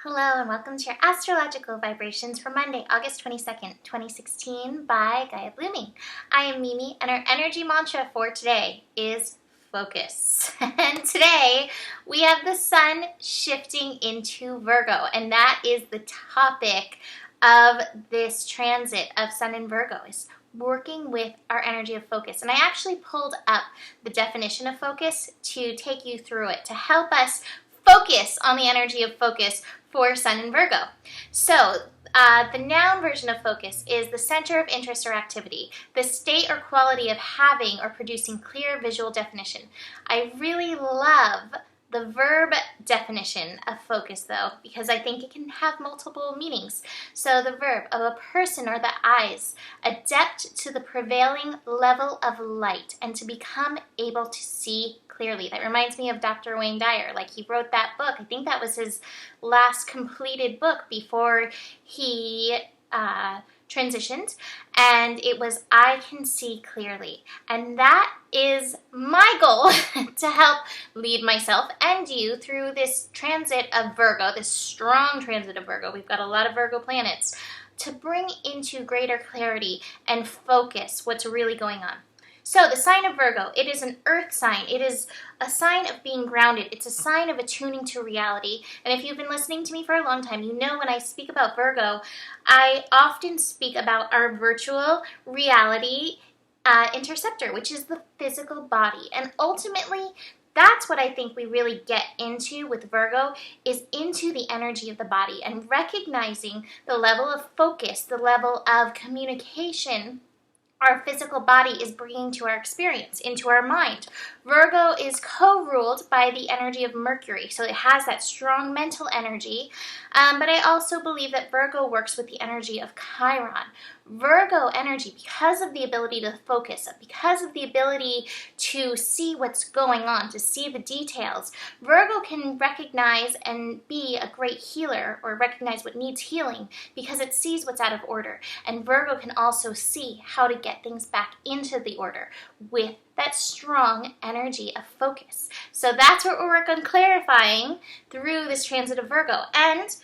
Hello and welcome to your astrological vibrations for Monday, August 22nd, 2016 by Gaia Blooming. I am Mimi and our energy mantra for today is focus. And today we have the sun shifting into Virgo, and that is the topic of this transit of sun in Virgo, is working with our energy of focus. And I actually pulled up the definition of focus to take you through it, to help us focus on the energy of focus for Sun in Virgo. So the noun version of focus is the center of interest or activity, the state or quality of having or producing clear visual definition. I really love the verb definition of focus, though, because I think it can have multiple meanings. So the verb of a person or the eyes, adept to the prevailing level of light and to become able to see clearly. That reminds me of Dr. Wayne Dyer. Like, he wrote that book. I think that was his last completed book before he transitioned, and it was I Can See Clearly. And that is my goal to help lead myself and you through this transit of Virgo, this strong transit of Virgo. We've got a lot of Virgo planets to bring into greater clarity and focus what's really going on. So the sign of Virgo, it is an earth sign. It is a sign of being grounded. It's a sign of attuning to reality. And if you've been listening to me for a long time, you know when I speak about Virgo, I often speak about our virtual reality interceptor, which is the physical body. And ultimately, that's what I think we really get into with Virgo, is into the energy of the body and recognizing the level of focus, the level of communication our physical body is bringing to our experience, into our mind. Virgo is co-ruled by the energy of Mercury, so it has that strong mental energy, but I also believe that Virgo works with the energy of Chiron. Virgo energy, because of the ability to focus, because of the ability to see what's going on, to see the details, Virgo can recognize and be a great healer, or recognize what needs healing, because it sees what's out of order. And Virgo can also see how to get things back into the order with that strong energy of focus. So that's what we'll work on clarifying through this transit of Virgo. And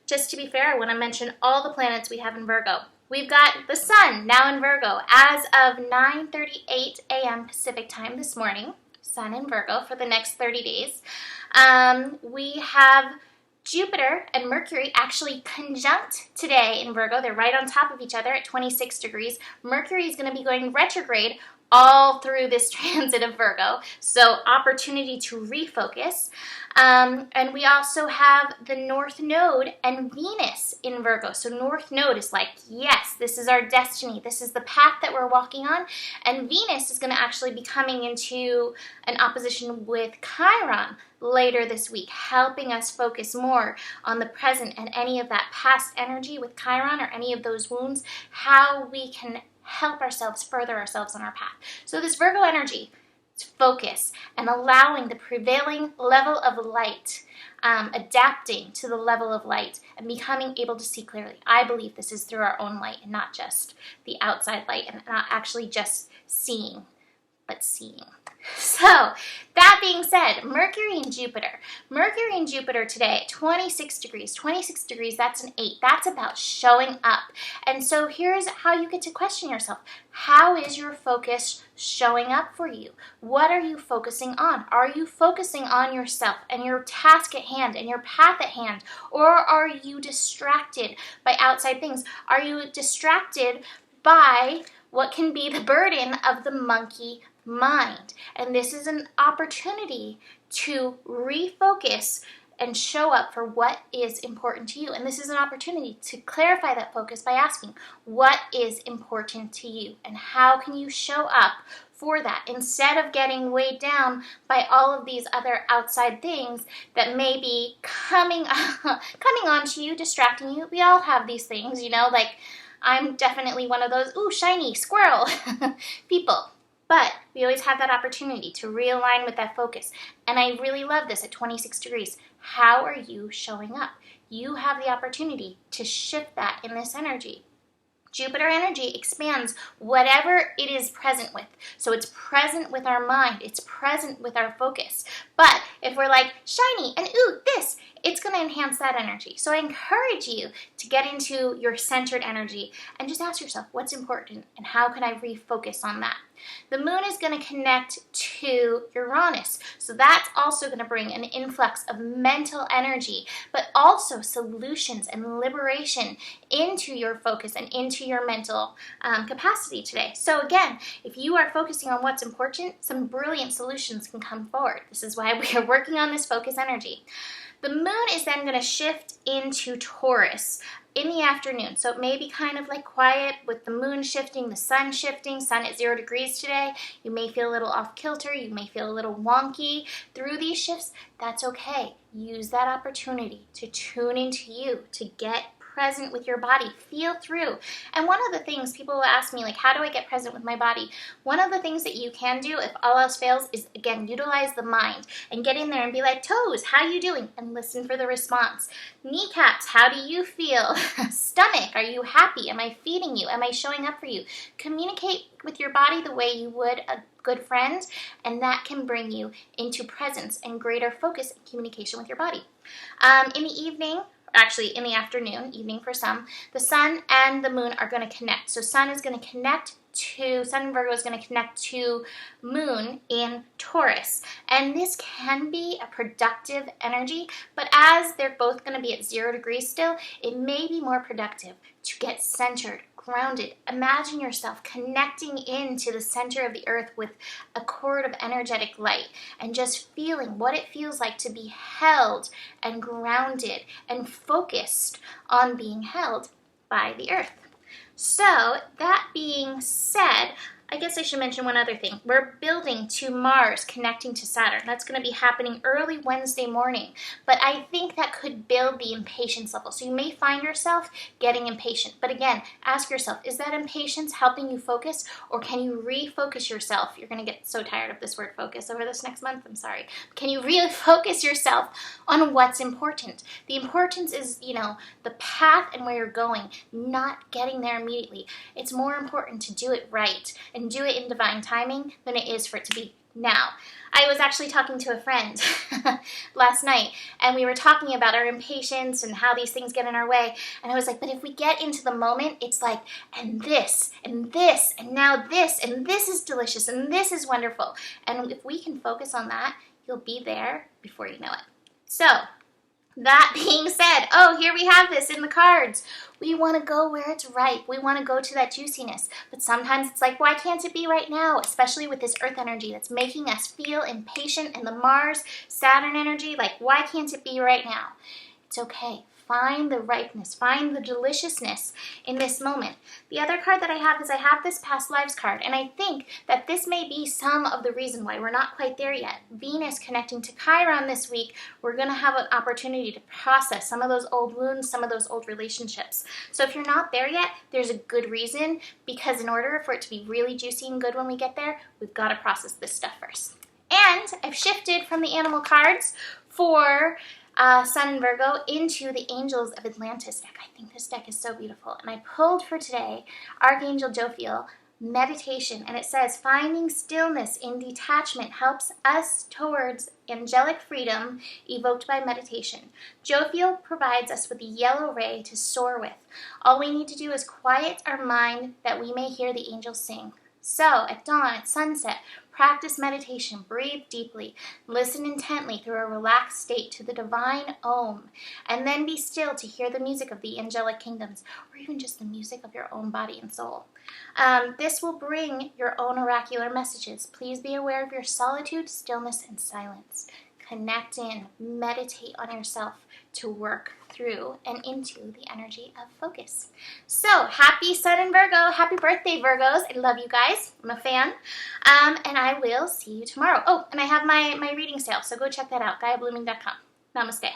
just to be fair, I want to mention all the planets we have in Virgo. We've got the sun now in Virgo as of 9:38 a.m. Pacific time this morning. Sun in Virgo for the next 30 days. We have Jupiter and Mercury actually conjunct today in Virgo. They're right on top of each other at 26 degrees. Mercury is going to be going retrograde all through this transit of Virgo, so opportunity to refocus. And we also have the North Node and Venus in Virgo. So North Node is like, yes, this is our destiny. This is the path that we're walking on. And Venus is going to actually be coming into an opposition with Chiron later this week, helping us focus more on the present and any of that past energy with Chiron, or any of those wounds, how we can help ourselves further ourselves on our path. So this Virgo energy, it's focus and allowing the prevailing level of light, adapting to the level of light and becoming able to see clearly. I believe this is through our own light and not just the outside light, and not actually just seeing, but seeing. So, that being said, Mercury and Jupiter. Mercury and Jupiter today at 26 degrees. 26 degrees, that's an 8. That's about showing up. And so here's how you get to question yourself. How is your focus showing up for you? What are you focusing on? Are you focusing on yourself and your task at hand and your path at hand? Or are you distracted by outside things? Are you distracted by what can be the burden of the monkey mind? And this is an opportunity to refocus and show up for what is important to you. And this is an opportunity to clarify that focus by asking, what is important to you? And how can you show up for that, instead of getting weighed down by all of these other outside things that may be coming onto you, distracting you. We all have these things, you know, like I'm definitely one of those, ooh, shiny squirrel people. But we always have that opportunity to realign with that focus. And I really love this at 26 degrees. How are you showing up? You have the opportunity to shift that in this energy. Jupiter energy expands whatever it is present with. So it's present with our mind. It's present with our focus. But if we're like, shiny and ooh, this, it's going to enhance that energy. So I encourage you to get into your centered energy and just ask yourself what's important and how can I refocus on that. The moon is going to connect to Uranus, so that's also going to bring an influx of mental energy, but also solutions and liberation into your focus and into your mental capacity today. So again, if you are focusing on what's important, some brilliant solutions can come forward. This is why we are working on this focus energy. The moon is then going to shift into Taurus in the afternoon. So it may be kind of like quiet with the moon shifting, the sun shifting, sun at 0 degrees today. You may feel a little off kilter. You may feel a little wonky through these shifts. That's okay. Use that opportunity to tune into you, to get present with your body, feel through. And one of the things people will ask me, like, how do I get present with my body? One of the things that you can do, if all else fails, is again, utilize the mind and get in there and be like, toes, how you doing? And listen for the response. Kneecaps, how do you feel? Stomach, are you happy? Am I feeding you? Am I showing up for you? Communicate with your body the way you would a good friend, and that can bring you into presence and greater focus and communication with your body. In the evening, actually in the afternoon, evening for some, the sun and the moon are going to connect. So sun and Virgo is going to connect to moon in Taurus. And this can be a productive energy, but as they're both going to be at 0 degrees still, it may be more productive to get centered, grounded. Imagine yourself connecting into the center of the earth with a cord of energetic light and just feeling what it feels like to be held and grounded and focused on being held by the earth. So that being said, I guess I should mention one other thing. We're building to Mars connecting to Saturn. That's going to be happening early Wednesday morning. But I think that could build the impatience level. So you may find yourself getting impatient. But again, ask yourself, is that impatience helping you focus, or can you refocus yourself? You're going to get so tired of this word focus over this next month. I'm sorry. Can you refocus yourself on what's important? The importance is, the path and where you're going, not getting there immediately. It's more important to do it right and do it in divine timing than it is for it to be now. I was actually talking to a friend last night, and we were talking about our impatience and how these things get in our way. And I was like, but if we get into the moment, it's like, and this, and this, and now this, and this is delicious, and this is wonderful. And if we can focus on that, you'll be there before you know it. So, that being said, here we have this in the cards. We want to go where it's ripe. We want to go to that juiciness. But sometimes it's like, why can't it be right now? Especially with this earth energy that's making us feel impatient, and the Mars, Saturn energy, like, why can't it be right now? It's okay. Find the ripeness, find the deliciousness in this moment. The other card that I have is I have this past lives card, and I think that this may be some of the reason why we're not quite there yet. Venus connecting to Chiron this week, we're going to have an opportunity to process some of those old wounds, some of those old relationships. So if you're not there yet, there's a good reason, because in order for it to be really juicy and good when we get there, we've got to process this stuff first. And I've shifted from the animal cards for Sun and Virgo into the Angels of Atlantis deck. I think this deck is so beautiful. And I pulled for today Archangel Jophiel, meditation. And it says, finding stillness in detachment helps us towards angelic freedom evoked by meditation. Jophiel provides us with a yellow ray to soar with. All we need to do is quiet our mind that we may hear the angels sing. So, at dawn, at sunset, practice meditation, breathe deeply, listen intently through a relaxed state to the divine Om, and then be still to hear the music of the angelic kingdoms, or even just the music of your own body and soul. This will bring your own oracular messages. Please be aware of your solitude, stillness, and silence. Connect in, meditate on yourself to work through and into the energy of focus. So, happy Sun and Virgo. Happy birthday, Virgos. I love you guys. I'm a fan. And I will see you tomorrow. Oh, and I have my reading sale, so go check that out, GaiaBlooming.com. Namaste.